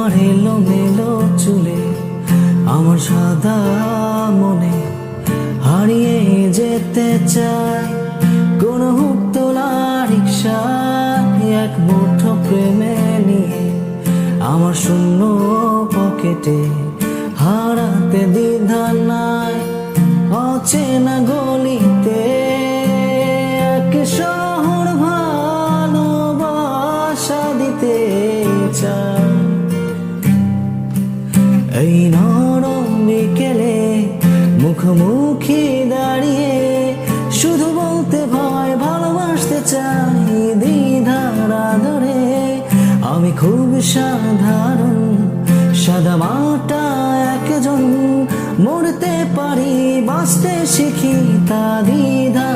তোমার এলোমেলো চুলে, আমার সাদা মনে হারিয়ে যেতে চাই। কোন হুকতোলা রিক্সা এক মুঠো প্রেমে নিয়ে আমার শূন্য পকেটে হারাতে দ্বিধা নাই। অচেনা গলিতে এক শহর ভালোবাসা দিতে চাই। এই নরম বিকেলে মুখোমুখি দাঁড়িয়ে শুধু বলতে ভয় ভালোবাসতে চাই। দ্বিধার আদরে আমি খুব সাধারণ, সাদা মাটা একজন, মরতে পারি বাঁচতে শিখি তা দ্বিধা